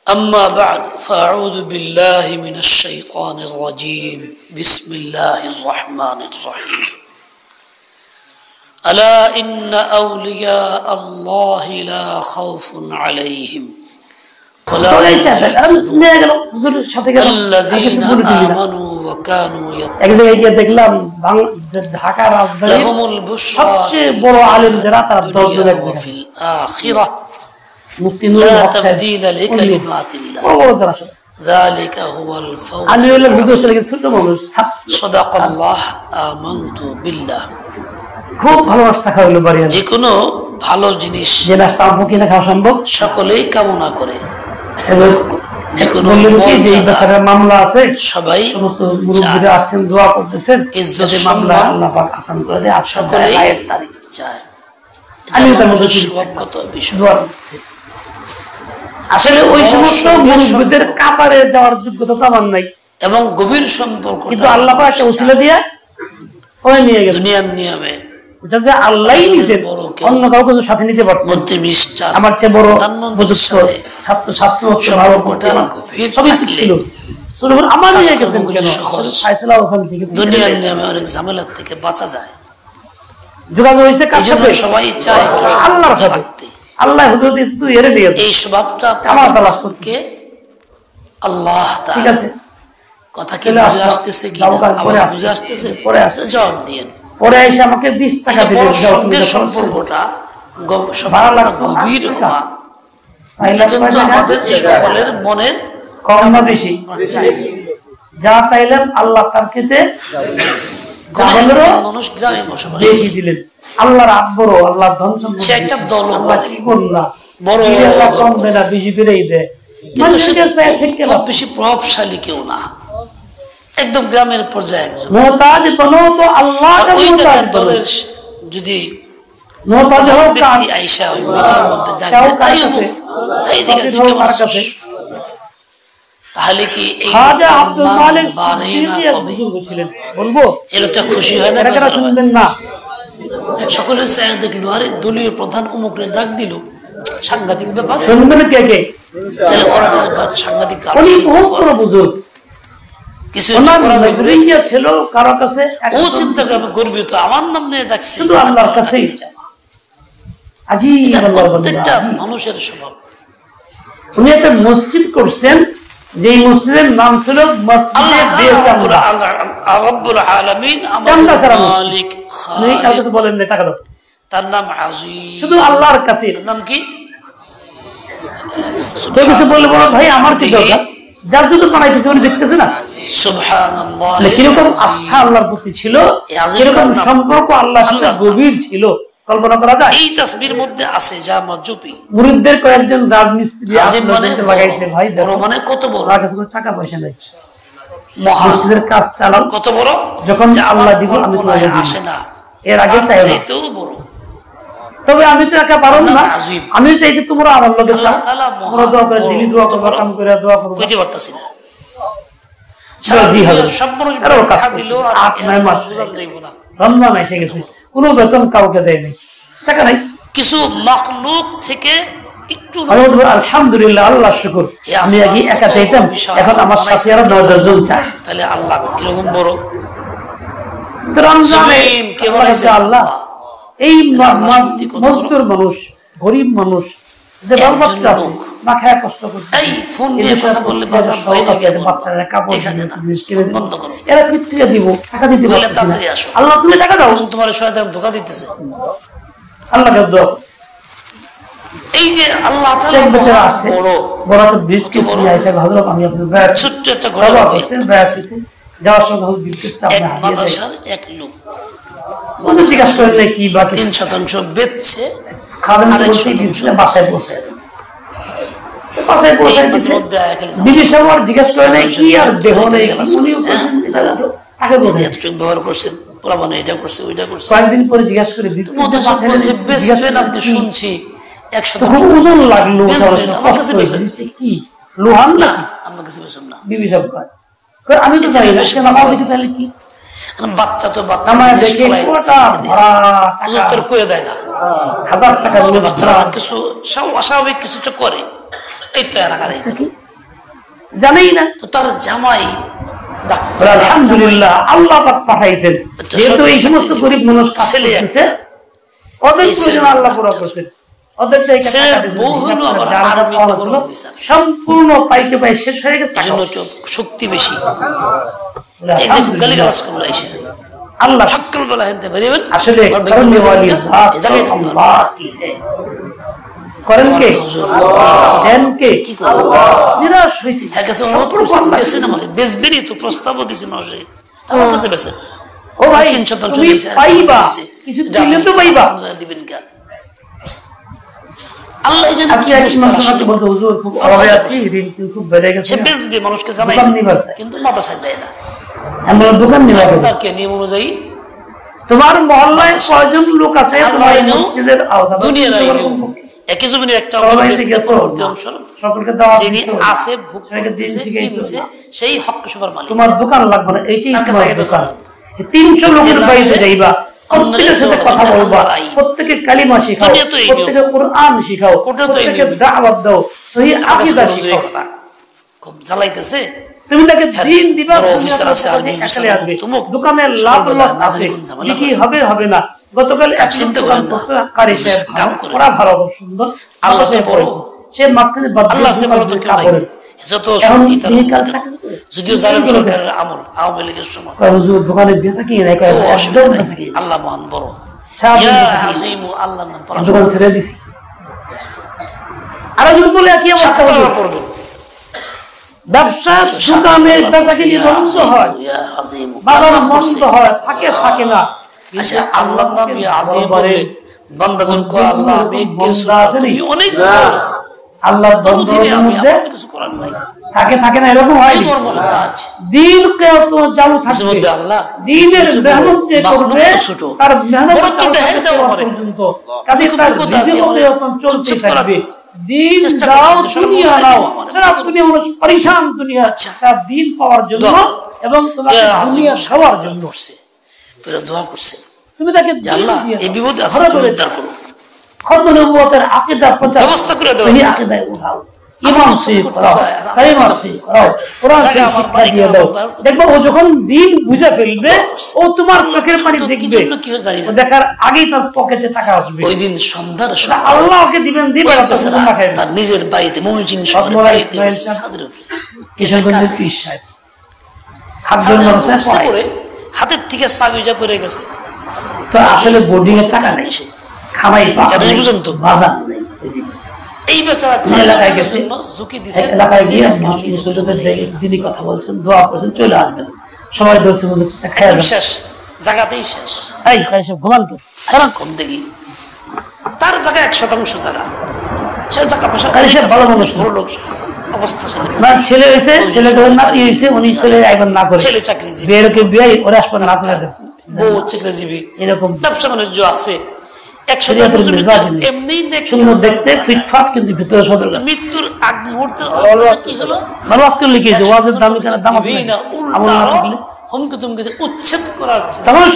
أما بعد فأعوذ بالله من الشيطان الرجيم بسم الله الرحمن الرحيم ألا إن أولياء الله لا خوف عليهم ولا هم يحزنون الذين آمنوا وكانوا يتقون لهم البشرى في الدنيا وفي الآخرة لا تبديل لكلمات الله ذلك هو الفوز صدق الله آمنت بالله খুব ভালোবাসা থাকা হলো বাড়িতে যে কোনো ভালো জিনিস যে নাস্তা আপু কিনা খাওয়া সম্ভব সকলেই কামনা করে এবং যে কোনো মামলা আছে সবাই সমস্ত মুরব্বিরা আসছেন দোয়া করতেছেন যাতে মামলা আল্লাহ পাক আসান করে দেয় আর সকলেই আয়ের তারিখ চায় আমি তার মধ্যে সবগত বিষয় আসলে ওই সমস্ত মুরব্বিদের কাতারে যাওয়ার যোগ্যতা তো আমার নাই এবং গভীর সম্পর্ক কিন্তু আল্লাহ পাক একটা উসিলা দিয়া ওই নিয়ে গেল দুনিয়ার নিয়মে এটা যে আল্লাহই নিছেন অন্য কাউকে সাথে নিতে পারতেন মন্ত্রী মিনিস্টার আমার চেয়ে বড় প্রধানমন্ত্রীর সাথে ছাত্র শাস্ত্র সম্পর্কটা গভীর থাকলে সুলভ আমার নিয়ে গেছেন কেন ফায়সালা ওখান থেকে দুনিয়ার নিয়মে অনেক ঝামেলা থেকে বাঁচা যায় যোগাযোগ হইছে কার সাথে সবাই চায় একটু আল্লাহর সাথে আল্লাহ হুজুর দিয়েছে তুই এর নিয়ে এই স্বভাবটা আমার তালাশ করতে আল্লাহ তাআলা ঠিক আছে কথা কি বুঝে আসতেছে কি আওয়াজ বুঝে আসতেছে পরে আসছে জবাব দিয়েন পরে এসে আমাকে 20 টাকা দিবেন সঙ্গে সম্পর্কটা গভীর হওয়া কিন্তু আমাদের সকলের মনের কম না বেশি যা চাইলেন আল্লাহ তার চেয়ে মানুষ গ্রামে বসবাস বেশি দিলেন আল্লাহর আকবর আল্লাহর ধন সম্পদ সে একটা দল কি করলা বড় কম দেয় না বেশি বেড়েই দেয় কিন্তু সে খুব বেশি প্রভাবশালী কেউ না একদম গ্রামের পর্যায়ে একজন মুহতাজ বনো তো আল্লাহ কা ওই জায়গায় মুহতাজ দলের যদি মুহতাজ হোক ব্যক্তি আয়েশা ওই মিটিং মধ্যে যাবে এই দিকে ঢুকে কাছে তাহলে কি এই খাজা আব্দুল মালিক বুজুর্গ ছিলেন বলবো এরটা খুশি হয় না এরা শুনবেন না সকলে চায় দেখলো আরে দলীয় প্রধান অমুকরে ডাক দিল সাংঘাতিক ব্যাপার শুনবেন কে কে তাহলে ওরা সাংঘাতিক উনি বহুত বড় বুজুর্গ কিছু নজরিয়া ছিল কারো কাছে ও চিন্তা করবে গর্বিত আমার নাম নিয়ে ডাকছে শুধু আল্লাহর কাছেই আজীব আল্লাহর বান্দা মানুষের স্বভাব উনি একটা মসজিদ করছেন যেই মসজিদের নাম ছিল মসজিদে বেচামরা রব্বুল আলামিন চামড়া ছাড়া মালিক নেই কাউকে তো বলেন না টাকা দাও তার নাম আজিজ শুধু আল্লাহর কাছে নাম কি তো কিছু বললে বলো ভাই আমার কি দরকার যার জন্য বানাইতেছে উনি দেখতেছে না সুবহানাল্লাহ কিরকম আস্থা আল্লাহর প্রতি ছিল কিরকম সম্পর্ক আল্লাহর সাথে গভীর ছিল কল্পনা করা যায় এই তাসবির মধ্যে আছে যা মজুপি মুরিদদের কয়েকজন রাজমিস্ত্রি আজিম মানে লাগাইছে ভাই বড় মানে কত বড় আমার কাছে কোনো টাকা পয়সা নাই মসজিদের কাজ চালাও কত বড় যখন আল্লাহ দিব আমি তোমাকে আসে না এর আগে চাইও না এত বড় তবে আমি তো একা পারব না আমি চাই যে তোমরা আমার লগে চাও তোমরা দোয়া করে দিলি দোয়া করো কাম করে দোয়া করো কইতে পারতাছি না রমজান এসে গেছে কোনো বেতন কাউকে দেয় নাই টাকা নাই কিছু মাখলুক থেকে একটু আলহামদুলিল্লাহ আল্লাহ শুকর আমি আগে একা চাইতাম এখন আমার সাথে আরো 9-10 জন চায় তাহলে আল্লাহ কিরকম বড় রমজানে আল্লাহ এই মজদুর মানুষ গরিব মানুষ যে বাচ্চা আছে না খায় কষ্ট করছে এই ফোন নিয়ে কথা বললে বাজার বাইরে গিয়ে বাচ্চারা কাপড় জিনিস কিনে বন্ধ করো এরা কি টাকা দিব টাকা দিতে বলে তাড়াতাড়ি আসো আল্লাহ তুমি টাকা দাও তোমার শয়তান ধোঁকা দিতেছে আল্লাহকে দোয়া এই যে আল্লাহ তাআলা বেচারা আছে বড় বড় তো 20 কেজি নিয়ে আয়েশা হযরত আমি আপনার ব্যাগ ছোট্ট একটা ঘরে আছেন ব্যাগ আছে যাওয়ার সময় হল 20 কেজি চাপনা এক মাদ্রাসার এক লোক মনে জিজ্ঞাসা করলে কি বাকি 3% বেচছে খাবেন বলতে দিচ্ছে বাসায় বসে বাসায় বসে বিবি সাহেব জিজ্ঞাসা করে নাই কি আর দেহ নেই উনিও আগে বলে এতটুকু ব্যবহার করছেন পুরাবানে এটা করছে ওইটা করছে কয়েকদিন পরে জিজ্ঞাসা করে দিতে বেচবেন আপনি শুনছি 100% ওজন লাগলো আমার কাছে বেচেন কি লোহান না আমার কাছে বেচেন না বিবি সাহেব কয় আমি তো জানি না কেন আমার ওইটা তাহলে কি বাচ্চা তো বাচ্চা আমার দেখে কোটা ভরা টাকা কইয়া দেয় না 1000 টাকা বাচ্চা কিছু স্বাভাবিক কিছু তো করে এই তো এলাকার জানেই না। তো তার জামাই আলহামদুলিল্লাহ আল্লাহ পাক পাঠাইছেন, যেহেতু এই সমস্ত গরিব মানুষ ছেলে আছে ওদের প্রয়োজন আল্লাহ পুরো করছেন। সম্পূর্ণ পাইতে পাই শেষ হয়ে গেছে, শক্তি বেশি। আল্লাহ সকালবেলা হেনতে বেরিয়েবেন, আসলে করেন কে? দেন কে? নিরাশ হইতে বেচবেনই তো, প্রস্তাবও দিছে মানুষের, আমার কাছে বেচে ও ভাই 300 পাইবা, কিছু দিলে তো পাইবা, দিবেন কে? আল্লাহ জানে কি বেচবে, মানুষকে জানাইছে কিন্তু মাথা সাইড দেয় না। আমরা দোকান নিবা কে নিয়ম অনুযায়ী তোমার মহল্লায় কয়জন লোক আছে তোমার মসজিদের আওতায়, দুনিয়ার একই জমিনের একটা অংশ পরবর্তী অংশ যিনি আছে ভোগ দিয়েছে কিনছে সেই হক সুফার মালিক। তোমার দোকান লাগবে না, এইটাই তোমার দোকান। 300 লোকের বাড়িতে যাইবা, প্রত্যেকের সাথে কথা বলবা, প্রত্যেকে কালিমা শিখাও, প্রত্যেকে কুরআন শিখাও, প্রত্যেকে দাওয়াত দাও, সহিহ আকীদা শিখাও। খুব জ্বালাইতেছে, তুমি তাকে দিন দিবা, অফিসার আছে আর একালে আসবে, দোকানের লাভ লস আছে, কি হবে হবে না। গতকাল এক চিন্তা করেন কারি সাহেব কাম করে, ওরা ভালো সুন্দর, আল্লাহ তো বড়, সে মাঝখানে বাদ আল্লাহ সে বড় তো কেউ নাই, যত শক্তি তার, যদিও জালেম সরকারের আমল, আওয়ামী লীগের সময় হুজুর দোকানে বেচা কি নাই কয় একদম বেচা কি, আল্লাহ মহান বড়, ইয়া আজিমু, আল্লাহর নাম পড়া দোকান ছেড়ে দিছি। আর যদি বলে কি অবস্থা পড়বে, ব্যবসা দোকানের বেচা কিনি বন্ধ হয়, বাজার বন্ধ হয়, থাকে থাকে না। আচ্ছা আল্লাহর নাম ইয়া আজিম বলে বান্দা যখন কয় আল্লাহ আমি কিছু তুমি অনেক আল্লাহর দরবারের মধ্যে কিছু করার নাই, থাকে থাকে না, এরকম হয় দিন কিয়ামত চালু থাকবে। আল্লাহ দিনের মেহনত যে করবে তার মেহনত পর্যন্ত কাজে তার জীবনে যখন চলতে থাকবে, দিন দাও দুনিয়া নাও, সারা দুনিয়া মানুষ পরিশান, দুনিয়া তার দিন পাওয়ার জন্য এবং তোমাকে দুনিয়া সবার জন্য দোয়া করছে, তুমি তাকে আল্লাহ এই বিপদে আছে তুমি উদ্ধার করো, খতম নবুয়তের আকীদা প্রচার ব্যবস্থা করে দাও, সেই আকীদায় উঠাও, ঈমান সহি করাও, কালিমা সহি করাও, কোরআন সহি শিক্ষা দিয়ে দাও। দেখো ও যখন দিন বুঝে ফেলবে, ও তোমার চোখের পানি দেখবে, ও দেখার আগেই তার পকেটে টাকা আসবে। ওই দিন সন্ধ্যার সময় আল্লাহ ওকে দিবেন, দিবেন তার নিজের বাড়িতে ময়মনসিংহ শহরের বাড়িতে ছাদের উপরে কিশোরগঞ্জের পীর সাহেব খাদ্যের মাদ্রাসায় পড়ে, হাতের থেকে চাবিটা পড়ে গেছে, তো আসলে বোর্ডিং এর টাকা নেই, খামাই বুঝেন তো বাজার নেই। এই বেচারা এলাকায় গেছে, ঝুঁকি দিছে, এলাকায় গিয়ে দিদি কথা বলছেন, দোয়া করছেন, চলে আসবেন, সবাই দর্শক খায় শেষ, জায়গাতেই শেষ। এই সব ঘুমান তো কম দেখি তার জায়গা 1% জায়গা, সে জায়গা পয়সা ভালো মানুষ, বড় লোক অবস্থা, ছেলে হয়েছে, ছেলে নাতি হয়েছে, উনি চলে আইবার না করে, ছেলে চাকরিজীবী, বিয়েরকে বিয়ে ওরা আসবার না করে, বউ চাকরিজীবী, এরকম ব্যবসা বাণিজ্য আছে, দেখতে ফিটফাট কিন্তু ভিতরে মৃত্যুর আগ মুহূর্তে কি হলো, আজকে লিখেছে ওয়াজের দাম দাম হুমকি তুমকি উচ্ছেদ করার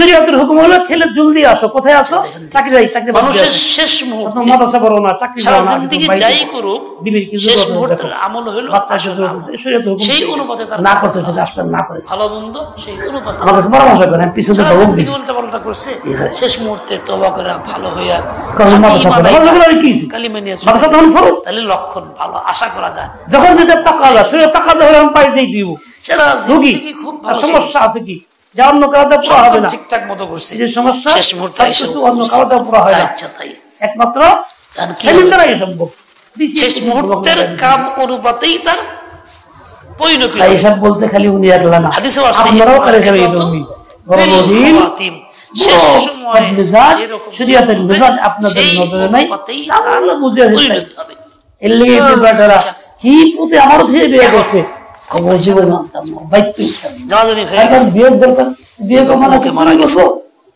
শরীয়তের হুকুম হলো ছেলে জলদি আসো, কোথায় আসো, চাকরি যাই, চাকরি মানুষের শেষ মুহূর্তে মাদ্রাসা বড় না, চাকরি যাই করুক, শেষ মুহূর্তের আমল হলো সেই অনুপাতে তার না করতেছে, আসলে না করে ভালো মন্দ সেই অনুপাতে আমার কাছে পরামর্শ করেন, পিছনে উল্টা পাল্টা করছে, শেষ মুহূর্তে তওবা করে ভালো হইয়া কালিমা নিয়ে তাহলে লক্ষণ ভালো আশা করা যায়। যখন যেটা টাকা যায় সেটা টাকা যায় পাই যেই দিব, খুব ভালো সমস্যা আছে কি যা অন্য কাউকে পুরো হবে না, ঠিকঠাক মতো করছে, যে সমস্যা শেষ মুহূর্তে এসে অন্য কাউকে পুরো হয় না, তাই একমাত্র সেলিমদারাই সম্ভব, শেষ মুহূর্তের কাম অনুপাতেই তার পরিণতি হয়। এইসব বলতে খালি উনি একলা না, হাদিসে আছে আপনারাও করে খালি এই দমি বড়দিন শেষ সময় যেরকম শরীয়তের মেজাজ আপনাদের নজরে নাই, তাহলে বুঝে পরিণতি হবে। এর লাগি এই ব্যাটারা কি পুতে আমার ধীরে বিয়ে করছে, জীবন মানতাম না বাইক জানাজানি হয়ে গেছে, বিয়ের দরকার, বিয়ে কমানোকে মারা গেছে,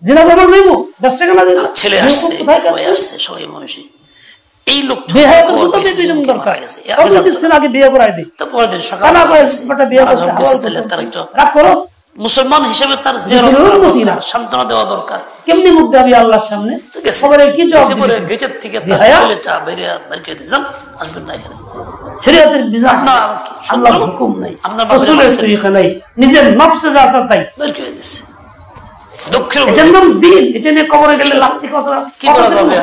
জিনা বাবা নেব 10 টাকা না দিলে ছেলে আসছে, ভাই আসছে, সবাই মহিষী এই লোকটা বিয়ে করতে তো দরকার গেছে, আগে বিয়ে করাই দিই, তো পরের দিন সকালে বিয়ে করতে তার একটু রাগ করো, মুসলমান হিসেবে তার জিয়ারত করা দরকার, সান্ত্বনা দেওয়া দরকার। কেমনি মুখ দেবে আল্লাহর সামনে? খবরে কি জবাব দিবে? গেটের থেকে তার ছেলেটা বের করে দিয়েছেন, আসবেন না এখানে। শরীয়তের বিধান না, আল্লাহর হুকুম নাই, রাসূলের তরিকা নাই, নিজের নফসে যা আছে তাই বের করে দিয়েছে। দক্ষিণ এটার নাম দিন। এটা নিয়ে কবরে গেলে লাঠি কসরা কি করা যাবে?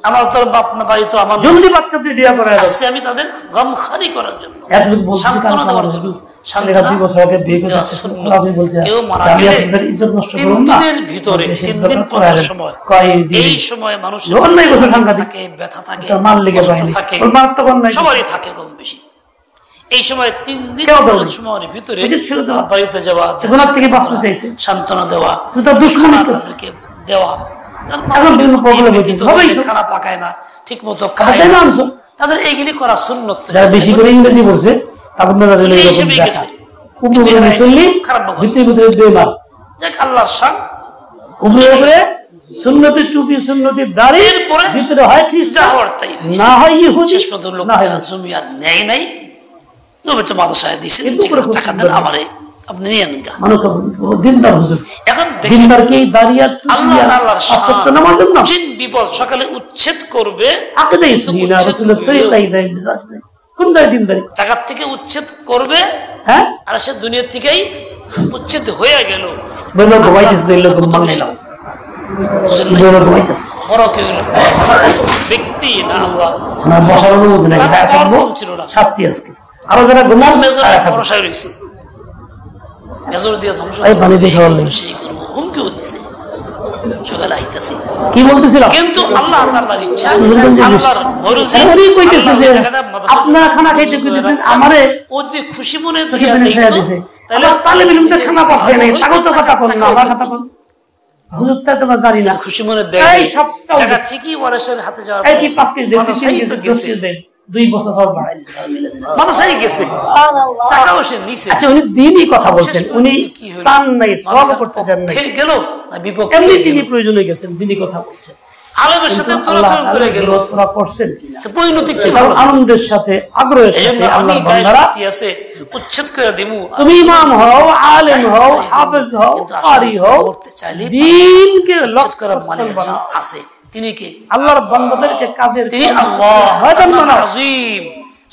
আমার তো বাপ না ভাই তো আমার জলদি বাচ্চাদের বিয়ে করা আসছে, আমি তাদের গমখারি করার জন্য, একদম বলছি সান্ত্বনা দেওয়ার জন্য। শালীরা 2 বছর আগে বিয়ে করে আপনি বলছেন কেউ মারা আমি গেলে আপনাদের ইজ্জত নষ্ট 3 করব না, দিনের ভিতরে 3 দিন পরের সময় এই সময় মানুষের অন্যায় কথা সাংঘাতিক থাকে, ব্যথা থাকে, মাল লেগে কষ্ট যায় থাকে, ওর মার তো অন্যায় সবারই থাকে কম বেশি। এই সময় 3 দিন সময়ের ভিতরে বাড়িতে যাওয়া, গুনাহ থেকে বাঁচতে চাইছে, সান্ত্বনা দেওয়া, তো দুশমনী তাদেরকে দেওয়া, এখন বিভিন্ন প্রবলেম হচ্ছে, সবাই খানা পাকায় না, ঠিক মতো খায় না, তাদের এইগুলি করা সুন্নত। যারা বেশি করে ইংরেজি বলছে আপনারা জানেন এই হিসেবে গেছে, উপরে মুসল্লি ভিতরে ভিতরে বেঈমান। দেখ আল্লাহর শান, উপরে সুন্নতি টুপি সুন্নতি দাড়ি, এরপরে ভিতরে হয় খ্রিস্টান না হয় ইহুদি, শেষ পর্যন্ত লোকটা জমি আর নেয় নাই, নবীটা মাদ্রাসায় দিছে যে ঠিক আছে টাকা দেন আমারে, আপনি নিয়ে নেন। মানুষ দিনদার হুজুর, এখন দিনদার কি দাঁড়িয়ে আল্লাহ তাআলার শান নামাজের নাম জিন বিপদ সকালে উচ্ছেদ করবে, আকীদা ইসলামী না রাসূলের তরিকাই নাই, বিশ্বাস নাই, কোন দায় দিনদারি জায়গা থেকে উচ্ছেদ করবে, হ্যাঁ, আর সে দুনিয়া থেকেই উচ্ছেদ হয়ে গেল। বলো ঘুমাইতেছে দিল কোন মানলাম বলো ঘুমাইতেছে বড় কেউ ব্যক্তি না আল্লাহ না বসার অনুমতি নাই, হ্যাঁ থাকবো শাস্তি আজকে। আরো যারা গুনাহ মেজর বড়সাই রইছে, মেজর দিয়ে ধ্বংস এই পানি দিয়ে খাওয়ার নেই, সেই করব হুমকিও দিছে সকালে আইতাছি। কি বলতেছিলাম? কিন্তু আল্লাহ তাআলার ইচ্ছা, আল্লাহর মর্জি, উনি কইতেছে যে আপনারা খানা খাইতে কইতেছেন আমারে ওদি খুশি মনে দিয়া দিতে, তাহলে তালেব ইলমটা খানা পায় নাই, তাগো তো কথা কোন না, আমার কথা কোন হুজুর তা তোমরা জানি না, খুশি মনে দেয় এই সব জায়গা ঠিকই ওয়ারেসের হাতে যাওয়ার এই কি 5 কেজি দেন, 3 কেজি দেন, 2 বছর সব বাড়াই মানুষই গেছে সুবহানাল্লাহ, টাকাও সে নিছে। আচ্ছা উনি দিনই কথা বলছেন, উনি চান নাই সওয়াল করতে চান নাই, গেল না বিপক্ষ এমনি তিনি প্রয়োজনে গেছেন, দিনই কথা বলছেন, আলেমের সাথে তোরাচুর করে গেল, তোরা করছেন কিনা পরিণতি কি হবে? আনন্দের সাথে আগ্রহের সাথে আল্লাহর বান্দারা আছে উচ্ছেদ করে দেবো, তুমি ইমাম হও, আলেম হও, হাফেজ হও, কারি হও, দ্বীনকে লক্ষ্য করে বানাও আছে, তিনি কে? আল্লাহর বান্দাদেরকে কাজের তিনি আল্লাহ ময়দান বানাও, আযীম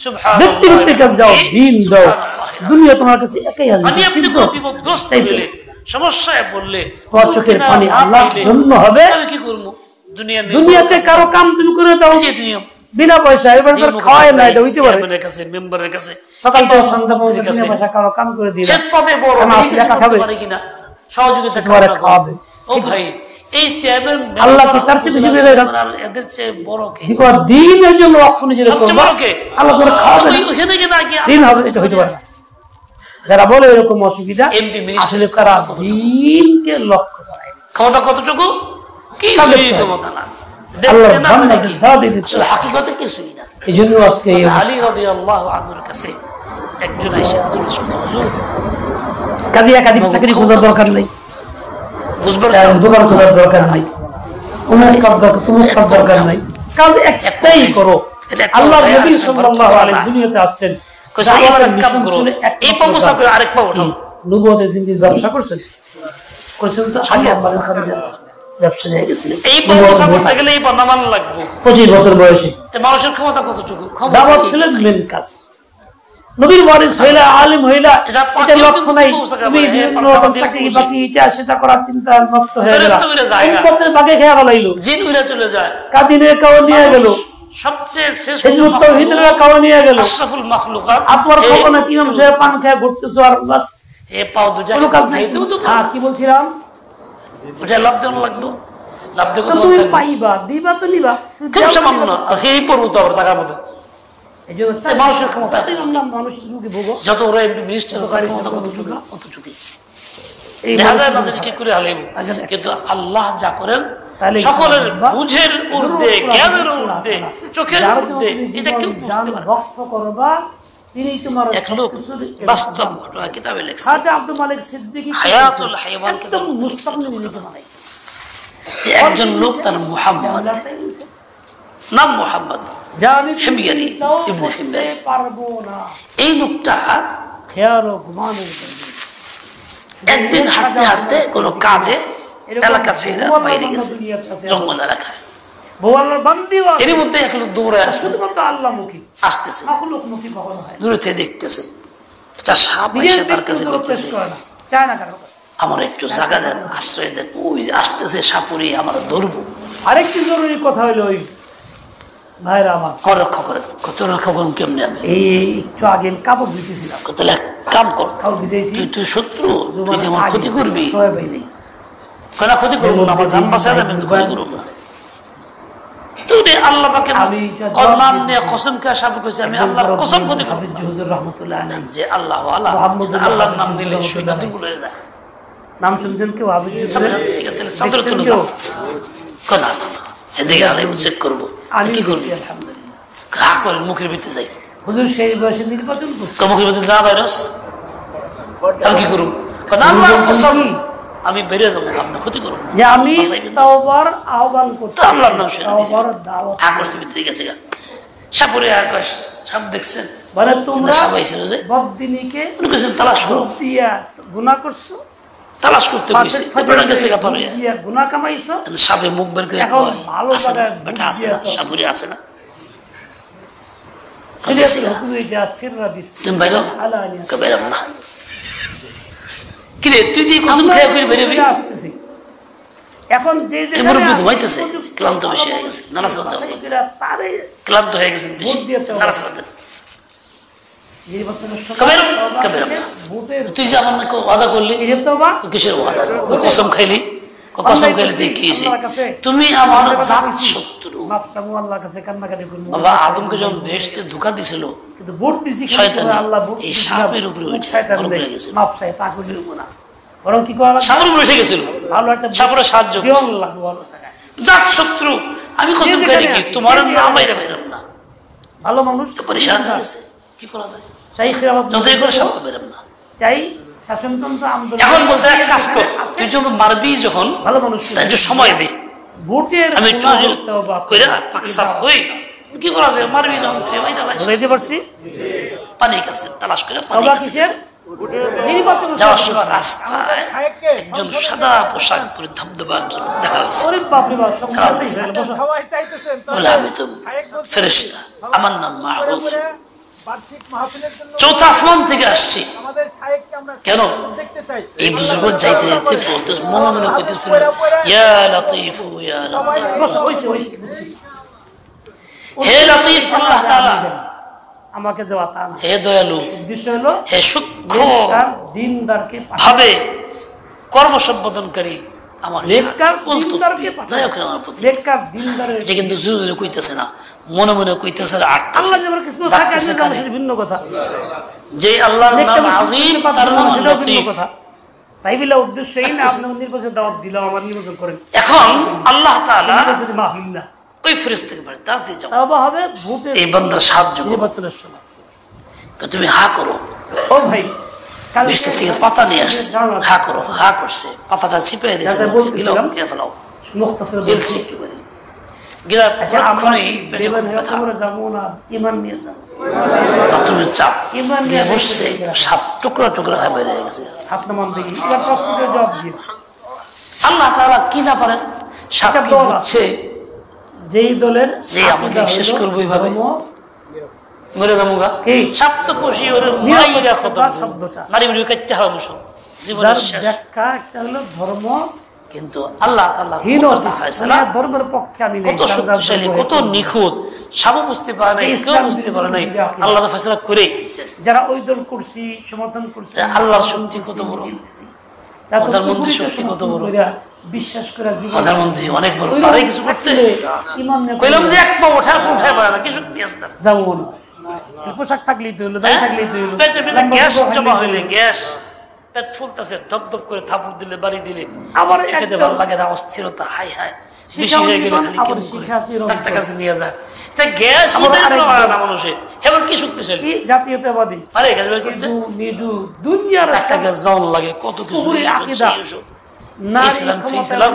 সুবহানাল্লাহ, ব্যক্তি ব্যক্তি কাজ যাও, দ্বীন দাও, দুনিয়া তোমার কাছে একাই আসবে। আমি আপনি কোন বিপদগ্রস্ত হইলে, সমস্যায় পড়লে, তোমার চোখের পানি আল্লাহর জন্য হবে, আমি কি করব? দুনিয়াতে কারো কাম তুমি করে দাও বিনা পয়সা, এবার তো খাওয়াই না, এটা হইতে পারে মেম্বারের কাছে, মেম্বারের কাছে সকাল থেকে সন্ধ্যা পর্যন্ত বিনা পয়সা কারো কাম করে দিলা, সে পদে বড় টাকা খাবে কিনা সহযোগিতা করে খাওয়াবে। ও ভাই এই চেয়ারম্যান আল্লাহ কি তার চেয়ে বেশি বেড়ে গেল? এদের চেয়ে বড় কে? দিবা দ্বীনের জন্য অক্ষণ নিজে সবচেয়ে বড় কে? আল্লাহ করে খাওয়াবে, ওখানে গিয়ে না কি দ্বীন হবে, এটা হইতে পারে না। যারা বলে এরকম অসুবিধা, আসলে তারা দ্বীনকে লক্ষ্য করে। ক্ষমতা কতটুকু? কি ক্ষমতা না, আল্লাহর বান্দাদের দাওয়াত দিতে আসলে হাকিকতে কিছুই না। এইজন্য আজকে আলী রাদিয়াল্লাহু আনহুর কাছে একজন এসে জিজ্ঞেস করল, হুজুর কাজী একাধিক চাকরি খোঁজার দরকার নেই, বুঝবার দোকান খোঁজার দরকার নাই, অমুক কাজ দরকার, তমুক কাজ দরকার নাই, কাজ একটাই করো। আল্লাহর নবী সাল্লাল্লাহু আলাইহি দুনিয়াতে আসছেন, এই প্রমোশন করে আরেক পা উঠাও, নবুয়তের জিন্দির ব্যবসা করছেন তো আগে আমাদের খাদিজা ব্যবসা নিয়ে গেছিলেন, এই প্রমোশন করতে গেলে এই বর্ণমান লাগবে 25 বছর বয়সে, তে মানুষের ক্ষমতা কতটুকু? দাওয়াত ছিল মেন কাজ, নবীর ওয়ারিস হইলা, আলেম হইলা, এটা লক্ষ্য নাই, তুমি বিভিন্ন রকম চাকরি বাকরি এটা সেটা করার চিন্তা মুক্ত হয়ে গেল, উম্মতের বাগে খেয়া গলাইলো, জিন উড়ে চলে যায়, কাদিনে কাও নিয়ে গেল, সবচেয়ে শেষ হিজবুত তাওহীদের কাও নিয়ে গেল, আশরাফুল মাখলুকাত, আপনার খবর না ইমাম সাহেব পান খেয়ে ঘুরতেছো আর বাস, এ পাও দুজা কোনো কাজ নাই। হ্যাঁ কি বলছিলাম, ওটা লাভ দেওয়া লাগলো, লাভ দেবো তো তুমি পাইবা, দিবা তো নিবা, খুব সামান্য না, এই পড়বো তো আবার জায়গার মধ্যে, এইজন্য মানুষের ক্ষমতা আছে, মানুষের মুখে ভোগো, যত ওরা এমপি মিনিস্টার ক্ষমতা কতটুকু দেখা যায় না যে কি করে হালেব, কিন্তু আল্লাহ যা করেন সকলের বুঝের ঊর্ধ্বে, জ্ঞানের ঊর্ধ্বে, চোখের ঊর্ধ্বে, এটা কেউ বুঝতে পারে না। এক লোক বাস্তব ঘটনা কিতাবে লেখছে, হায়াতুল হাইওয়ান কিতাব একজন লোক, তার মুহাম্মদ নাম, মুহাম্মদ হিময়ারি ইবনে হিময়ারি, এই লোকটা একদিন হাঁটতে হাঁটতে কোনো কাজে এলাকা ছেড়ে বাইরে গেছে, জঙ্গল এলাকায়। এর মধ্যে এক লোক দৌড়ে আসছে, আসতেছে, দূরে থেকে দেখতেছে সাপ এসে তার কাছে বলতেছে, আমার একটু জায়গা দেন, আশ্রয় দেন, ওই যে আসতেছে সাপুরি, আমার ধরবো। আরেকটি জরুরি কথা হলো, ওই ভাইরা আমার রক্ষা করে, কত রক্ষা করুন কেমনি? আমি এই একটু আগে কাপড় দিতেছিলাম, তাহলে কাম কর, তুই শত্রু, তুই যে আমার ক্ষতি করবি, ক্ষতি করবো না, আমার জান বাঁচায় আমি ক্ষতি করবো না। আল্লাহ নাম নিয়ে কসম খেয়ে সাপ কইছে, আমি আল্লাহর কসম ক্ষতি করবো না। যে আল্লাহ আল্লাহর নাম দিলে শয়তান দূর হয়ে যায়। নাম শুনছেন কেউ? ঠিক আছে, চাদর তুলে যাও, না এদিকে আলে চেক করবো, কি করবি? ঘা করে মুখের ভিতরে যাই, হুজুর সেই বয়সে নির্বাচন করছে, মুখের ভিতরে না ভাইরাস, আমি কি করবো? আমি বেরিয়ে যাবো, আপনার ক্ষতি করবো, যে আমি তাওবার আহ্বান করতে আল্লাহর নাম শুনে আকর্ষে ভিতরে গেছে গা সাপুরে আকাশ সাপ দেখছেন, মানে তোমরা সাপ আইছিল যে বদদিনীকে তালাশ করো, গুনাহ করছো, তালাশ করতে কইছে, তারপরে গেছে গা পারে গুনাহ কামাইছো, সাপে মুখ বের করে কয় আছে না বেটা, আছে না সাপুরে, আছে না তুমি বাইরে বাইরে না, কিরে তুই দিয়ে কসম খেয়ে করে বেরোবি? এখন যে মুরব্বী ঘুমাইতেছে, ক্লান্ত বেশি হয়ে গেছে, নাড়াচাড়া ক্লান্ত হয়ে গেছেন বেশি, নাড়াচাড়া দেন, তুই যে আমার ওয়াদা করলি, কিসের ওয়াদা? কসম খাইলি, কসম খাইলি তুই কি হয়েছে? তুমি আমার জাত শত্রু। বাবা আদমকে যখন বেহেশতে ধোঁকা দিছিল, শয়তানি এই সাপের উপরে উঠে গেছিল, বরং কি করা, সাপের উপরে উঠে গেছিল, সাপের সাহায্য জাত শত্রু। আমি কসম খাইলি কি তোমার নাম বাইরে বেরোম না, ভালো মানুষ তো পরিষ্কার হয়ে গেছে, কি করা যায়? যতই করে সাপ বেরোম না, চাই শাসনতন্ত্র আন্দোলন। এখন বলতে এক কাজ কর, তুই যখন মারবি, যখন ভালো মানুষ তাই একটু সময় দে, আমি একটু কইরা পাকসাফ হই, কি করা যায়? মারবি যখন তুই মাইরা লাইস, বুঝাইতে পারছি? পানি কাছে তালাশ করে পানি কাছে যাওয়ার সময় রাস্তায় একজন সাদা পোশাক পরে ধবধবা একজন দেখা হয়েছে, সালাম দিয়েছে, বলে আমি তো ফেরেশতা, আমার নাম মারুফ, চৌথা আসমান থেকে আসছি। কেন? এই বুজুর্গ যাইতে যাইতে বলতে মনে মনে কইতেছিল, ইয়া লতীফ ইয়া লতীফ, হে লতীফ আল্লাহ তাআলা, আমাকে যাওয়া তা না, হে দয়ালু, উদ্দেশ্য হলো হে সূক্ষ্ম দিনদারকে ভাবে কর্ম সম্পাদনকারী আমার নেককার দিনদারকে দয়া করে আমার প্রতি। নেককার দিনদারের যে কিন্তু জোরে জোরে কইতেছে না, মনে মনে কইতেছে, আল্লাহ যেমন কিছু থাকে না, ভিন্ন কথা। যে আল্লাহর নাম আযীম, তার নাম লতীফ, তাই বলে উদ্দেশ্য এই না আপনি নির্বাচন দাওয়াত দিলাম, আমার নির্বাচন করেন। এখন আল্লাহ তাআলা যদি মাহফিল না, ওই ফেরেশতাকে বলে তাতে যাও, তওবা হবে ভোটের এই বান্দার সাহায্য করো, নির্বাচনের সময় তুমি হা করো। ও ভাই, বৃষ্টি থেকে পাতা নিয়ে আসছে, হা করো, হা করছে, পাতাটা চিপে দিয়েছে, গিলাও দিয়ে ফেলাও, মুখতাসর গিলছি গিলা, এখনই পেটে খুব ব্যথা, যাবো না, ঈমান নিয়ে যাব, বাথরুমের চাপ নিয়ে বসছে, সাপ টুকরা টুকরা হয়ে বেরিয়ে গেছে। আপনার মন থেকে এবার প্রশ্নের জবাব দিয়ে আল্লাহ তাআলা কি না পারেন? সাপ কি বুঝছে যেই দলের যে আমাকে শেষ করবো এইভাবে, মরে যাবো গা, সাপ তো খুশি ওরে মাইরা খতম, নারী বুড়ি কাটতে হবে সব জীবনের শেষ। ব্যাখ্যা একটা হলো ধর্ম, কিন্তু আল্লাহ তাআলা ধর্মের পক্ষে আমি কত শক্তিশালী, কত নিখুঁত, সাপ বুঝতে পারে নাই, কেউ বুঝতে পারে নাই, আল্লাহ তো ফয়সালা করেই দিয়েছেন। যারা ওই দল করছি, সমর্থন করছি, আল্লাহর শক্তি কত বড়, প্রধানমন্ত্রী শক্তি কত বড়, বিশ্বাস করে প্রধানমন্ত্রী অনেক বড়, তারে কিছু করতে কইলাম যে এক পা ওঠার উঠায় পারে না, কি শক্তি আছে তার? যাবো না, পোশাক থাকলেই তো হলো, দাড়ি থাকলেই তো হলো, পেটে পেটে গ্যাস জমা হইলে, গ্যাস পেট ফুলতেছে, ধপ ধপ করে থাপড় দিলে, বাড়ি দিলে, আবার খেতে ভালো লাগে না, অস্থিরতা, হাই হাই বেশি হয়ে গেলে খালি কেমন করে ডাক্তার কাছে নিয়ে যায়, এটা গ্যাস না মানুষে, এবার কি শক্তিশালী জাতীয়তাবাদী, আরে গ্যাস বের করতে দুনিয়ার একটা গ্যাস জন লাগে, কত কিছু ইসলাম ইসলাম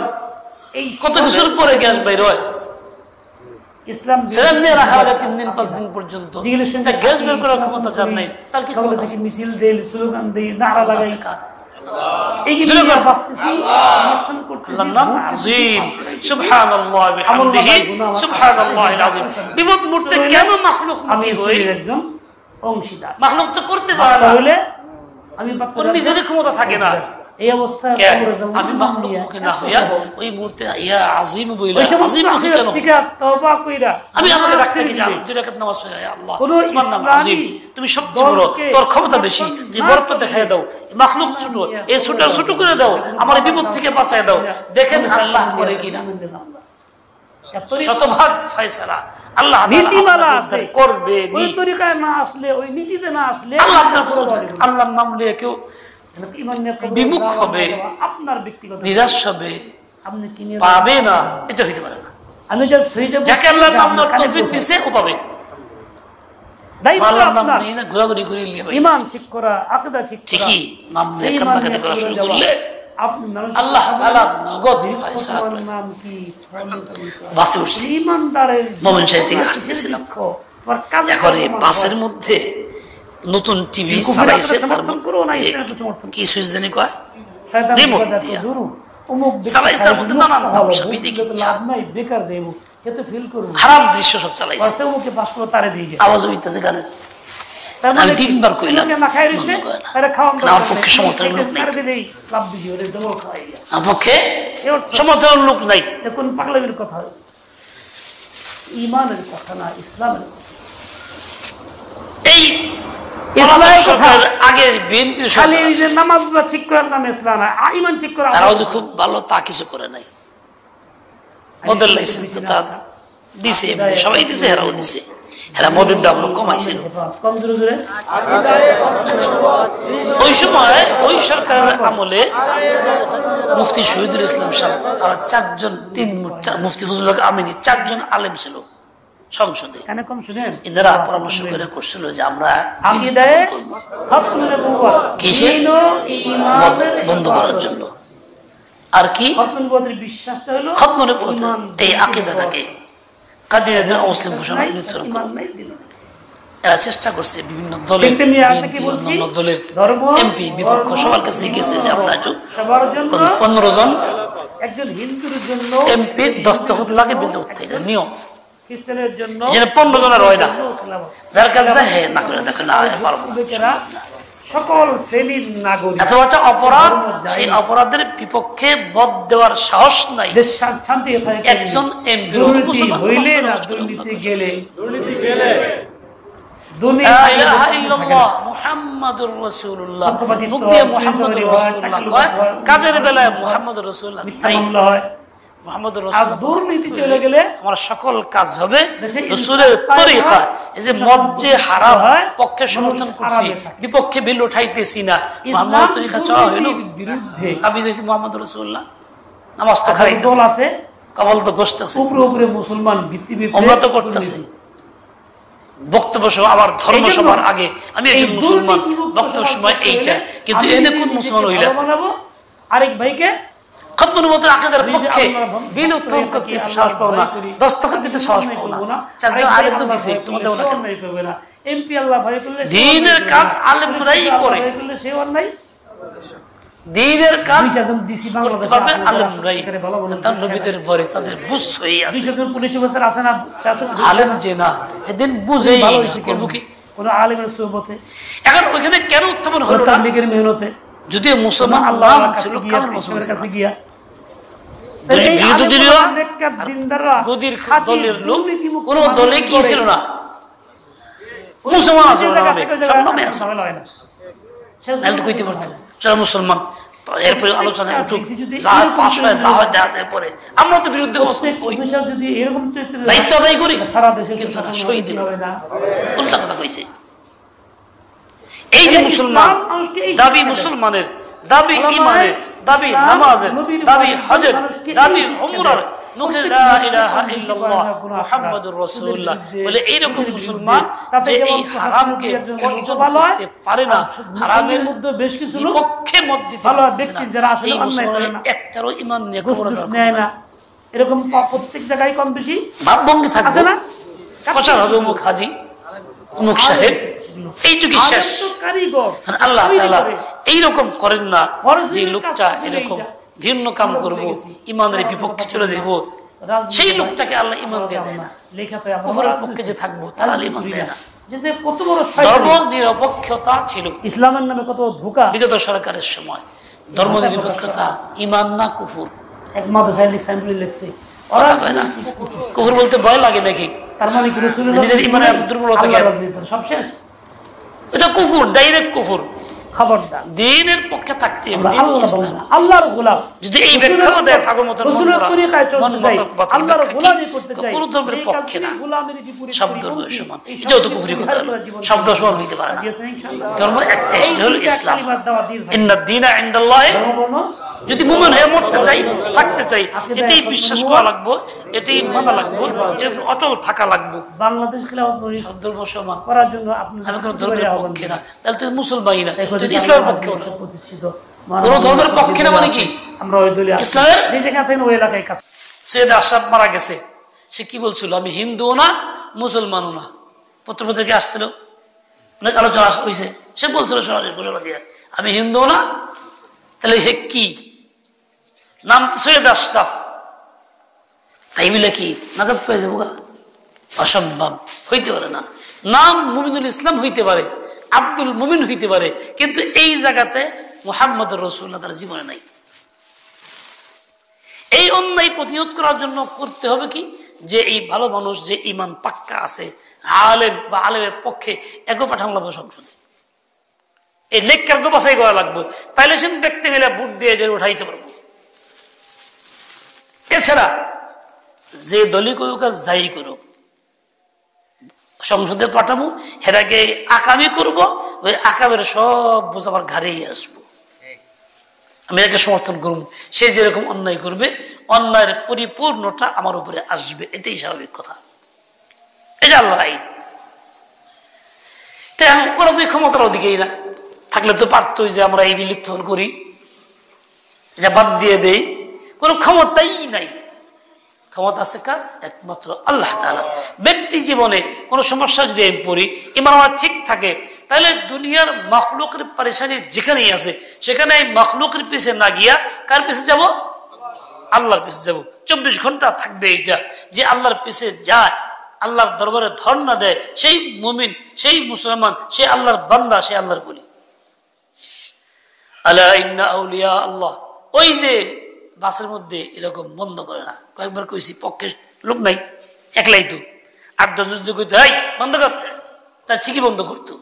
কত কিছুর পরে গ্যাস বাইর হয়, ইসলাম ছেলে নিয়ে রাখা লাগে 3 দিন 5 দিন পর্যন্ত, গ্যাস বের করার ক্ষমতা যার নাই, তার কি ক্ষমতা? মিছিল দেই, স্লোগান দেই, নারা লাগাই, আল্লাহর নাম আযীম, সুবহানাল্লাহ বিহামদিহি সুবহানাল্লাহিল আযীম। বিপদ মুহূর্তে কেন মাখলুক মুখী হই? একজন অংশীদার। মাখলুক তো করতে পারে না, হইলে আমি ওর নিজের ক্ষমতা থাকে না। এই অবস্থায় আমি মাখলুক মুখী না হইয়া ওই মুহূর্তে ইয়া আযীম বইলা, আযীম মুখী কেন? তওবা কইরা আমি আমাকে রাখতে কি জান, 2 রাকাত নামাজ পড়ে, আল্লাহ তোমার নাম আযীম, তুমি সবচেয়ে বড়, তোর ক্ষমতা বেশি, তুমি বরকত দেখায় দাও, মাখলুক ছোট, এই ছোটটা ছোট করে দাও, আমার বিপদ থেকে বাঁচায় দাও। দেখেন আল্লাহ করে কিনা, শতভাগ ফয়সালা আল্লাহ নীতিমালা আছে, করবে। ওই তরিকায় না আসলে, ওই নীতিতে না আসলে আল্লাহ আল্লাহর নাম নিয়ে কেউ বিমুখ হবে, আপনার ব্যক্তিগত নিরাশ হবে, আপনি কি পাবে না, এটা হইতে পারে না। আমি যাকে আল্লাহর নাম নেওয়ার তৌফিক দিয়েছে ও পাবে। আল্লাহর নাম নেই না ঘোরাঘুরি করে নিয়ে ঈমান ঠিক করা, আকীদা ঠিক করা, ঠিকই নাম নিয়ে কান্নাকাটি করা শুরু করলে আল্লাহ তাআলা নগদ ফয়সালা করে দেন। বাসে উঠছি, মোমিন সাহেব থেকে আসতেছিলাম, এখন এই বাসের মধ্যে নতুন টিভি চালাইছে, তার কি সুইচ জানি কয়, রিমোট দিয়া চালাইছে, তার মধ্যে নানান তামাশা বিধিক ইচ্ছা হারাম দৃশ্য সব চালাইছে, আওয়াজ হইতেছে গানের। আমি 3 বার কইলাম আমার পক্ষে সমর্থনের লোক নাই, আমার পক্ষে সমর্থনের লোক নাই। এখন পাগলামির কথা, ঈমানের কথা না, ইসলামের এই খুব ভালো তা কিছু করে নাই, মদের লাইসেন্স তো তা দিছে, সবাই দিছে, হেরাও দিছে, হেরা মদের দাম কমাইছিল। ওই সময় ওই সরকারের আমলে মুফতি শহীদুল ইসলাম সাহেব আর 4 জন, মুফতি ফজলুল হক আমিনী 4 জন আলেম ছিল সংসদে। এনারা পরামর্শ করে করছিল যে আমরা বন্ধ করার জন্য, আর কি এই আকীদাটাকে কাদিয়াদের অমুসলিম ঘোষণা নির্ধারণ করা। এরা চেষ্টা করছে, বিভিন্ন দলের অন্যান্য দলের এমপি বিপক্ষ সবার কাছে গেছে যে আমরা 15 জন এমপির দস্তখত লাগে বিলতে উঠতে নিয়ম, 15 জনের হয় না, যার কাছে হ্যাঁ না করে দেখো না সকল শ্রেণীর নাগরিক, এত একটা অপরাধ, সেই অপরাধের বিপক্ষে বদ দেওয়ার সাহস নাই। একজন এমপি হইলে না দুর্নীতি গেলে মুহাম্মাদুর রাসূলুল্লাহ, মুক্তি মুহাম্মাদুর রাসূলুল্লাহ কয়, কাজের বেলায় মুহাম্মাদুর রাসূলুল্লাহ নাই, মুহাম্মাদুর রাসূলুল্লাহ দুর্নীতি চলে গেলে আমার সকল কাজ হবে রাসূলের তরিকা। এই যে মদ যে হারাম, পক্ষে সমর্থন করছি, বিপক্ষে বিল উঠাইতেছি না, মুহাম্মাদুর তরিকা চাওয়া হলো বিরুদ্ধে কাবিজ হইছে মুহাম্মাদুর রাসূলুল্লাহ। নামাজ তো খাইতেছে, কবল তো গোশতেছে, উপরে উপরে মুসলমান ভিত্তিভিত্তিক ওমরা তো করতেছে, বক্তব্য সভা আবার ধর্ম সভার আগে আমি একজন মুসলমান, বক্তব্য সময় এইটা, কিন্তু এনে কোন মুসলমান হইলা আরেক ভাইকে খতমুন্নবতের আকীদার পক্ষে বিল উত্থাপন করতে সাহস পাও না, দস্তখত দিতে সাহস পাও না। 4 জন আলেম তো দিছে, তোমাদের না এমপি আল্লাহ ভয় করলে দ্বীনের কাজ আলেমরাই করে, সে অন্যায় দ্বীনের কাজ করতে পারবে আলেমরাই, তার নবীদের ওয়ারিস, তাদের বুঝ হয়ে আছে। 200 জন পুলিশ অফিসার আছে না, আলেম যে না এদিন বুঝেই করব কি কোন আলেমের সুবতে। এখন ওখানে কেন উত্থাপন হলো না? তাবলীগের মেহনতে যদি মুসলমান আল্লাহ ছিল, কারণ মুসলমান কাছে গিয়া কোন দলে কি ছিল না, মুসলমান কইতে পারতো যারা মুসলমান। এরপরে আলোচনায় উঠুক, যাহা পাশ হয় যা হয় দেখা যায় পরে, আমরা তো বিরুদ্ধে দায়িত্ব আদায় করি, কিন্তু শহীদ উল্টা কথা কইছে। এই যে মুসলমান দাবি, মুসলমানের দাবি, ইমানের দাবি, নামাজের দাবি, হজের দাবি, উমরার মুখে লা ইলাহা ইল্লাল্লাহ মুহাম্মাদুর রাসূলুল্লাহ বলে এইরকম মুসলমান যে এই হারামকে বর্জন করতে পারে না, হারামের মধ্যে বেশ কিছু পক্ষে মত দিতে ভালো ব্যক্তি যারা আসলে অন্যায় করে না, একটারও ঈমান নিয়ে খবর নেয় না, এরকম প্রত্যেক জায়গায় কম বেশি ভাবভঙ্গি থাকবে না। প্রচার হবে অমুক হাজী, অমুক সাহেব, ছিল, এইটুকু শেষ। কারিগর আল্লাহ তাআলা এইরকম করেন না যে লোকটা এরকম ঘৃণ্য কাম করব, ইমানের বিপক্ষে চলে যাব, সেই লোকটাকে আল্লাহ ইমান দিয়ে দেয় না। কুফরের পক্ষে যে থাকবো তার ইমান দেয় না। কত বড় ধর্ম নিরপেক্ষতা ছিল ইসলামের নামে, কত ধোঁকা বিগত সরকারের সময়। ধর্ম নিরপেক্ষতা ইমান না কুফর। এক মাদ্রাসায় লিখছে কুফর বলতে ভয় লাগে নাকি? তার মানে কি নিজের ইমানের এত দুর্বলতা সব শেষ? এটা কুফর, ডাইরেক্ট কুফর। খবরদার, দ্বীনের পক্ষে থাকতে হবে, আল্লাহর গোলাম। যদি এই ব্যাখ্যা দেয় থাকো মত রাসূলের তরিকায় চলতে চাই, আল্লাহর গোলামি করতে চাই, কোন ধর্মের পক্ষে না, সব ধর্মের সমান। এটাও তো কুফরি কথা হলো, সব ধর্ম সমান হইতে পারে না। ধর্ম একটাই, সেটা হলো ইসলাম। ইন্নাদ দীনা ইনদাল্লাহি, যদি মুমিন হয়ে মরতে চাই, থাকতে চাই, এটাই বিশ্বাস করা লাগবে, এটাই মানা লাগবে, এর অটল থাকা লাগবে। বাংলাদেশ খিলাফত সব ধর্ম সমান করার জন্য আপনি আমি কোন ধর্মের পক্ষে না, তাহলে তো মুসলমানই না, যদি ইসলামের পক্ষে না। প্রতিষ্ঠিত কোন ধর্মের পক্ষে না মানে কি? আমরা ওই দলে ইসলামের যে জায়গা থেকে ওই এলাকায় কাজ। সৈয়দ আশরাফ মারা গেছে, সে কি বলছিল? আমি হিন্দুও না মুসলমানও না। পত্রপত্রিকা আসছিল, অনেক আলোচনা হয়েছে, সে বলছিল সরাসরি ঘোষণা দিয়ে, আমি হিন্দুও না। তাহলে হে কি নাম? সৈয়দ আশরাফ। তাই মিলে কি নাজাত পেয়ে যাবো? অসম্ভব, হইতে পারে না। নাম মুমিনুল ইসলাম হইতে পারে, আব্দুল মুমিন হইতে পারে, কিন্তু এই জায়গাতে মুহাম্মদ রাসূলুল্লাহ তার জীবনে নাই। এই অন্যায় প্রতিরোধ করার জন্য করতে হবে কি, যে এই ভালো মানুষ যে ইমান পাক্কা আছে, আলেম বা আলেমের পক্ষে এগো পাঠানো লাগবে সংসদে, এই লেখকার গো বাছাই করা লাগবে, তাইলে সে ব্যক্তি মিলে ভোট দিয়ে যে উঠাইতে পারবো। এছাড়া যে দলই করুক আর যাই করুক, সংসদে পাঠাবো, হেরাকে আকামি করব, ওই আকামের সব বোঝ আমার ঘাড়েই আসবো, আমি একে সমর্থন করবো। সে যেরকম অন্যায় করবে, অন্যায়ের পরিপূর্ণটা আমার উপরে আসবে, এটাই স্বাভাবিক কথা। এটা আল্লাহর আইন। ওরা তো ক্ষমতার দিকেই না, থাকলে তো পারতই যে আমরা এই বিলিপ্তন করি, এটা বাদ দিয়ে দেই। কোনো ক্ষমতাই নাই। ক্ষমতা আছে কার? একমাত্র আল্লাহ তাআলা। ব্যক্তি জীবনে কোনো সমস্যা যদি আমি পড়ি, ইমান আমার ঠিক থাকে, তাহলে দুনিয়ার মাখলুকের পরেশানি যেখানেই আছে, সেখানে এই মাখলুকের পিছে না গিয়া কার পিছে যাব? আল্লাহর পিছে যাব। 24 ঘন্টা থাকবে এটা, যে আল্লাহর পিছে যায়, আল্লাহর দরবারে ধর্ণা দেয়, সেই মুমিন, সেই মুসলমান, সেই আল্লাহর বান্দা, সেই আল্লাহর বলি। আলা ইন্না আউলিয়া আল্লাহ। ওই যে বাসের মধ্যে এরকম বন্ধ করে না, কয়েকবার কইছি, পক্ষে লোক নাই, একলাই তো, 8-10 জন কইতো এই বন্ধ কর, তার ঠিকই বন্ধ করতো।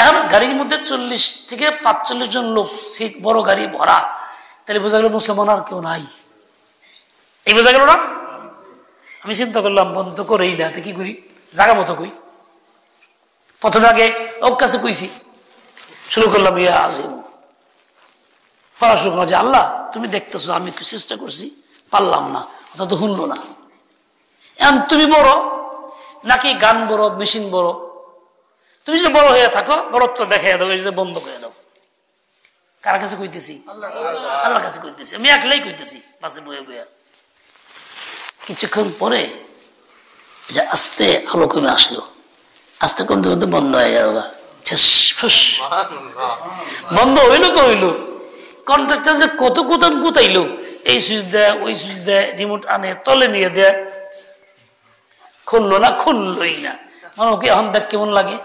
এখন গাড়ির মধ্যে 40 থেকে 45 জন লোক, সেই বড় গাড়ি ভরা, তাহলে বোঝা গেল মুসলমান আর কেউ নাই, এই বোঝা গেল না? আমি চিন্তা করলাম বন্ধ করেই না, কি করি, জায়গা মতো কই। প্রথমে আগে ওর কাছে কইছি, শুরু করলাম ইয়া আজিম, পড়াশোনা, যে আল্লাহ তুমি দেখতেছো আমি চেষ্টা করছি, পারলাম না, ওটা তো শুনলো না। এখন তুমি বড় নাকি গান বড়, মেশিন বড়? তুমি যদি বড় হয়ে থাকো, বড়ত্ব দেখাই দাও, এটা বন্ধ করে দাও। কার কাছে কইতেছি? আল্লাহর কাছে কইতেছি, আমি একলাই কইতেছি, পাশে বয়ে বয়ে। কিছুক্ষণ পরে আস্তে আলো কমে আসলো, আস্তে কমতে কমতে বন্ধ হয়ে গেল। বন্ধ হইলো তো হইলো, কন্ট্রাক্টর যে কত কোথান কোথাইলো, এই সুইচ দেয়, ওই সুইচ দেয়, রিমোট আনে, তলে নিয়ে দেয়, খুললো না, খুললোই না। মানে ওকে এখন দেখ কেমন লাগে,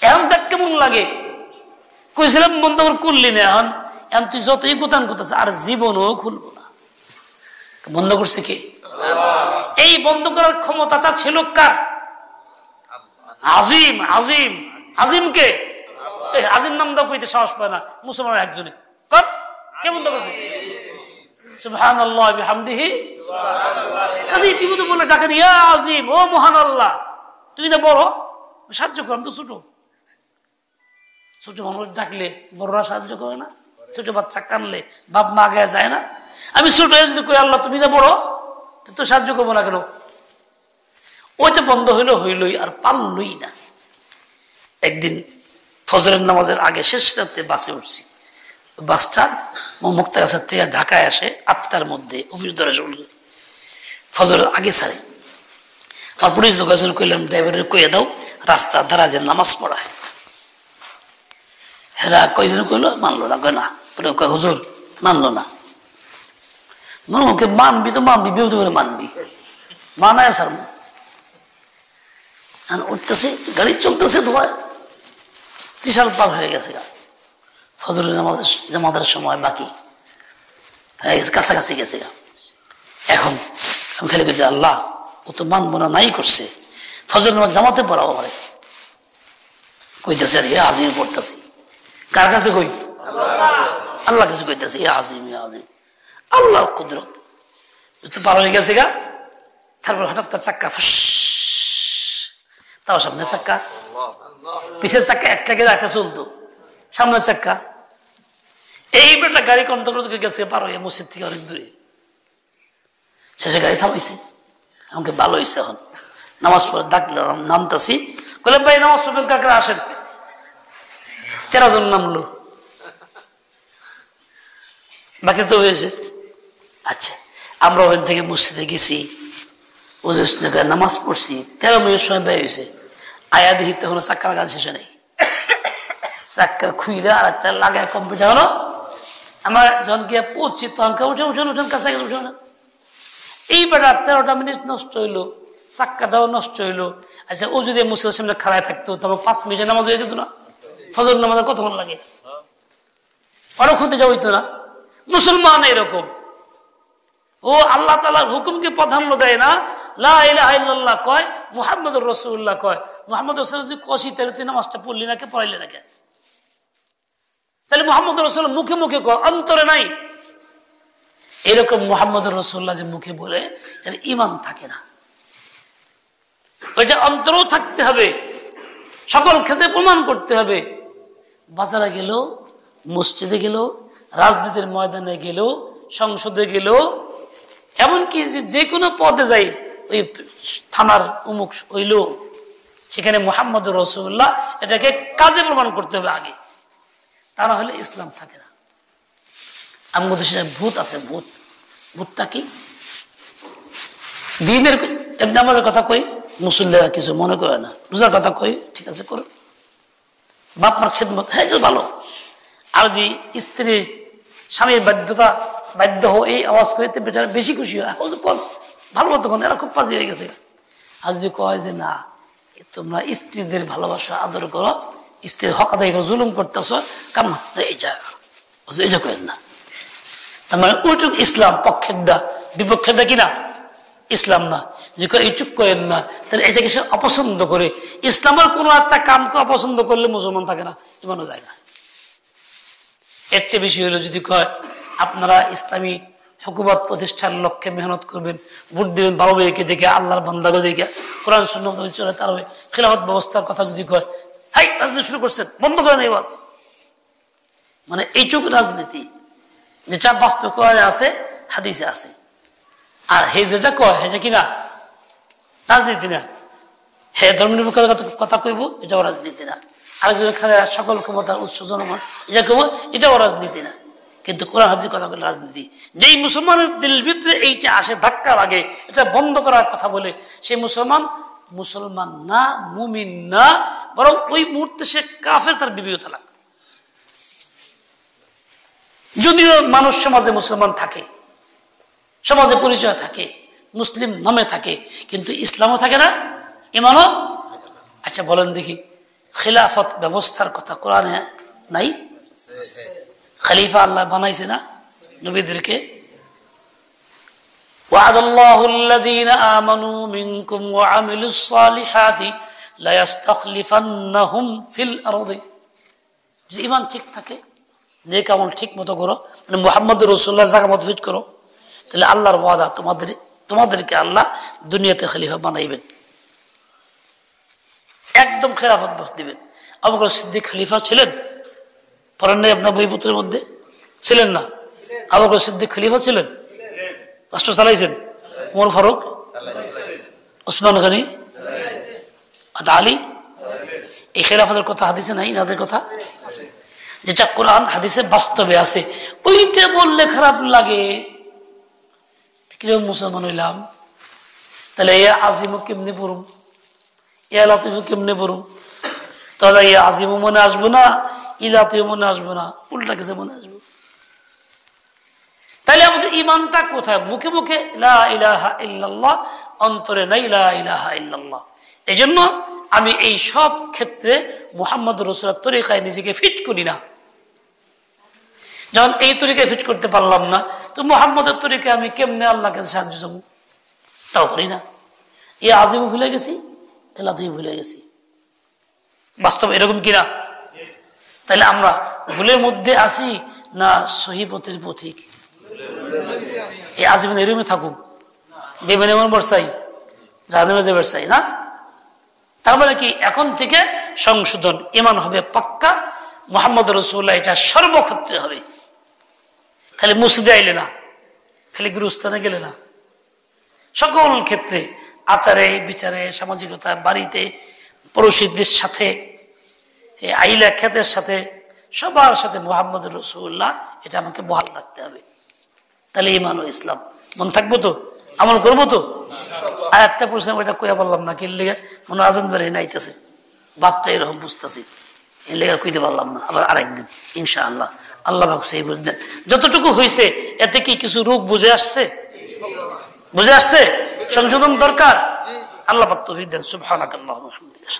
এখন দেখ কেমন লাগে। কইছিলাম বন্ধ করে করলি না, এখন এখন তুই যতই কোথান কোথাছে আর জীবনও খুলবো না। বন্ধ করছে কে? এই বন্ধ করার ক্ষমতাটা ছিল কার? আজিম। আজিম আজিমকে আজিম নাম দাও, কইতে সাহস পায় না মুসলমানের একজনে। কর কে বন্ধ করছে? সুবহানাল্লাহ বিহামদিহি সুবহানাল্লাহ। তুমি তো বলে ডাকেন ইয়া আজিম, ও মহান আল্লাহ, তুমি না বড়, সাহায্য করো, আমি তো ছোট। ছোট মানুষ ডাকলে বড়রা সাহায্য করে না? ছোট বাচ্চা কানলে বাপ মা আগে যায় না? আমি ছোট হয়ে যদি কই আল্লাহ তুমি না বড়, তো সাহায্য করবো না কেন? ওইটা বন্ধ হইলো, হইলই, আর পারলই না। একদিন ফজরের নামাজের আগে শেষ রাতে বাসে উঠছি, বাসটা মুক্তাগাছা থেকে ঢাকায় আসে 8টার মধ্যে, অফিস ধরে ফজরের আগে ছাড়ে। আর পুলিশ যোগাযোগ করলাম, ড্রাইভারের কইয়ে দাও রাস্তার ধারা যে নামাজ পড়ায়, হেরা কয়জন কইলো মানলো না, কয় না, কয় হুজুর মানলো না। ওকে মানবি তো মানবি, বিপদ করে মানবি, মানায় স্যার উঠতেছে, গাড়ি চলতেছে, ধোয়া ত্রিশাল পার হয়ে গেছে, ফজরের জামাতের সময় বাকি হয়ে গেছে, কাছাকাছি গেছে। এখন আমি খালি বলছি আল্লাহ ও তো মানবো না, নাই করছে, ফজর নামাজ জামাতে পড়াবো আমারে। কইতেছে আর হে আজিম পড়তেছি, কার কাছে কই? আল্লাহ কাছে কইতেছে, এ আজিম এ আজিম, আল্লাহর কুদরত। পার হয়ে গেছে গা, তারপর হঠাৎ তার চাক্কা ফুস, তাও সামনের চাক্কা, পিছের চাক্কা একটাকে একটা চলতো, সামনের চাক্কা এই বেটা গাড়ি কন্ট্রোল করতে গেছে, পার হয়ে মসজিদ থেকে অনেক দূরে। শেষে গাড়ি থামাইছে, আমাকে ভালো হয়েছে। এখন নামাজ পড়ে ডাকলাম, নামতাছি, বললাম ভাই নামাজ পড়বেন, কাকরা আসেন। 13 জন নামলো, বাকি তো হয়েছে। আচ্ছা, আমরা ওখান থেকে মসজিদে গেছি, নামাজ পড়ছি, 13 মিনিট সময় ব্যয় হয়েছে। আয়া দেখি তখন চাক্কা লাগানো শেষে নেই, চাক্কা খুইলে আর একটা লাগায় কম্পিউটার হলো। আমার যখন গিয়ে পড়ছি তখন উঠেন উঠেন কাছাকাছি উঠে না। এই বেটা 13টা মিনিট নষ্ট হইলো, চাক্কাটাও নষ্ট হইলো। আচ্ছা, ও যদি মসজিদের সামনে খাড়ায় থাকতো তবে 5 মিনিটে নামাজ হয়ে যেত না? ফজর নামাজের কতক্ষণ লাগে? আরো ক্ষতি যা হইতো না? মুসলমান এরকম, ও আল্লাহ তাআলার হুকুমকে প্রাধান্য দেয় না, লা ইলাহা ইল্লাল্লাহ কয়, মুহাম্মদুর রাসূলুল্লাহ কয়। মুহাম্মদ রাসূলুল্লাহ যদি কষি তাহলে তুই নামাজটা পড়লি না, কে পড়াইলি না? কে তাহলে মুহাম্মদ রাসূলুল্লাহ মুখে মুখে কয়, অন্তরে নাই। এরকম মুহাম্মদুর রাসূলুল্লাহ যে মুখে বলে, এর ঈমান থাকে না। ওইটা অন্তরেও থাকতে হবে, সকল ক্ষেত্রে প্রমাণ করতে হবে। বাজারে গেল, মসজিদে গেল, রাজনীতির ময়দানে গেল, সংসদে গেল, এমনকি যে কোনো পদে যাই, ওই থানার উমুক হইল, সেখানে মুহাম্মদুর রাসূলুল্লাহ এটাকে কাজে প্রমাণ করতে হবে আগে, তা না হলে ইসলাম থাকে না। আমাদের দেশে ভূত আছে, ভূতটা কি? দিনের এমনি আমাদের কথা কই, মুসল্লিরা কিছু মনে করে না, রোজার কথা কই, ঠিক আছে করো, বাপ মার খেদমত, হ্যাঁ ভালো। আর যদি স্ত্রীর স্বামীর বাধ্য হো এই আওয়াজ করে বেশি খুশি হয়, ভালো মতো কোন, এরা খুব পাজি হয়ে গেছে। আর যদি কয় যে না, তোমরা স্ত্রীদের ভালোবাসা আদর করো, স্ত্রীর হক আদায় করো, জুলুম করতেছ, কাম এইটা করেন না। তার মানে ওইটুক ইসলাম পক্ষেরটা, বিপক্ষেরটা কিনা ইসলাম না। যে এইটুক করেন না, তাহলে এটাকে সে অপছন্দ করে। ইসলামের কোনো একটা কামকে অপছন্দ করলে মুসলমান থাকে না, ইমানও যায় না। এর চেয়ে বেশি হলো যদি কয় আপনারা ইসলামী হুকুমত প্রতিষ্ঠার লক্ষ্যে মেহনত করবেন, ভোট দেবেন ভালো মেয়েকে দেখে, আল্লাহর বান্দাকে দেখে, কোরআন সুন্নাহ চলে, তার খিলাফত ব্যবস্থার কথা যদি কয়, হাই রাজনীতি শুরু করছেন, বন্ধ করেন এই ওয়াজ। মানে এইটুক রাজনীতি, যেটা বাস্তব কোরআনে আছে, হাদিসে আছে। আর হে যেটা কয়, এটা কিনা রাজনীতি না। হে ধর্মনিরপেক্ষতার কথা কইব, এটাও রাজনীতি না। আরেকজন সকল ক্ষমতার উৎস জনগণ, এটা কইব, এটাও রাজনীতি না। কিন্তু কোরআন হাদিসের কথা বলে রাজনীতি। যেই মুসলমানের দিলের ভিতরে এইটা আসে, ধাক্কা লাগে, এটা বন্ধ করার কথা বলে, সেই মুসলমান না, মুমিন না, বরং ওই মুহূর্তে সে কাফের, তার বিবিও তালাক। যদিও মানুষ সমাজে মুসলমান থাকে, সমাজে পরিচয় থাকে, মুসলিম নামে থাকে, কিন্তু ইসলামও থাকে না, ইমানও। আচ্ছা বলেন দেখি, খিলাফত ব্যবস্থার কথা কোরআনে নাই? খলিফা আল্লাহ বানাইছে না নবীদেরকে? ওয়াদাল্লাহু আল্লাযীনা আমানু মিনকুম ওয়া আমিলুস সালিহাতি লা ইস্তাখলিফান্নাহুম ফিল আরদি। যদি ঈমান ঠিক থাকে, নেক আমল ঠিক মতো করো, মানে মুহাম্মদুর রাসূলুল্লাহ জায়গা মতো হিট করো, তাহলে আল্লাহর ওয়াদা, তোমাদেরকে আল্লাহ দুনিয়াতে খলিফা বানাইবেন, একদম খেলাফত বস দিবেন। আবু বকর সিদ্দিক খলিফা ছিলেন, পড়েন নাই আপনার বইপত্রের মধ্যে? ছিলেন না? আবু বকর সিদ্দিক খলিফা ছিলেন, রাষ্ট্র চালাইছেন। ওমর ফারুক, ওসমান গনি, আলী, এই খেলাফতের কথা হাদিসে নাই? নাদের কথা যেটা কোরআন হাদিসে বাস্তবে আছে, ওইটা বললে খারাপ লাগে। কিরকম মুসলমান হইলাম? তাহলে এ আজিমও কেমনি পড়ুম? ইয়া লাতিফু কেমনে পড়ুন? তাহলে ইয়া আজিমও মনে আসবো না, ইলাতিও মনে আসবো না, উল্টা কিছু মনে আসবো। তাহলে আমাদের ইমানটা কোথায়? মুখে মুখে লা ইলাহা ইল্লাল্লাহ, অন্তরে নাই লা ইলাহা ইল্লাল্লাহ। এই জন্য আমি এই সব ক্ষেত্রে মুহাম্মদ রাসূলের তরিকায় নিজেকে ফিট করি না। যখন এই তরিকায় ফিট করতে পারলাম না, তো মুহাম্মদের তরিকায় আমি কেমনে আল্লাহর কাছে সাহায্য চাবো? তাও করি না। এই আজিমও ভুলে গেছি, এলাতুই ভুলে গেছি। বাস্তব এরকম কিনা? তাহলে আমরা ভুলের মধ্যে আসি না সহি পথের পথিক? এই আজীবন এরমে থাকুক, বেমানে মন বর্ষাই, জাহান্নামে যে বর্ষাই না। তার মানে কি এখন থেকে সংশোধন, ঈমান হবে পাক্কা, মুহাম্মদ রাসূলুল্লাহ এটা সর্বক্ষেত্রে হবে। খালি মসজিদে আইলে না, খালি গুরুস্থানে গেলে না, সকল ক্ষেত্রে আচারে বিচারে, সামাজিকতা, বাড়িতে, পড়োশীদের সাথে, আইলা খেতের সাথে, সবার সাথে মুহাম্মদ রাসূলুল্লাহ এটা আমাকে বহাল রাখতে হবে। তাহলে ঈমান ও ইসলাম মন থাকবো তো, আমল করবো তো। আর একটা প্রশ্ন ওইটা কইয়া বললাম না, কি লেগে মনে আজান বেড়ে নাইতেছে, বাপটা এরকম বুঝতেছি, এই লেগে কইতে পারলাম না। আবার আরেকদিন ইনশাআল্লাহ আল্লাহ সেই বুঝলেন যতটুকু হয়েছে, এতে কি কিছু রূপ বুঝে আসছে? বুঝে আসছে? সংশোধন দরকার। আল্লাহ পাক তৌফিক দেন। সুবহানাকাল্লাহুম্মা ওয়া বিহামদিকা।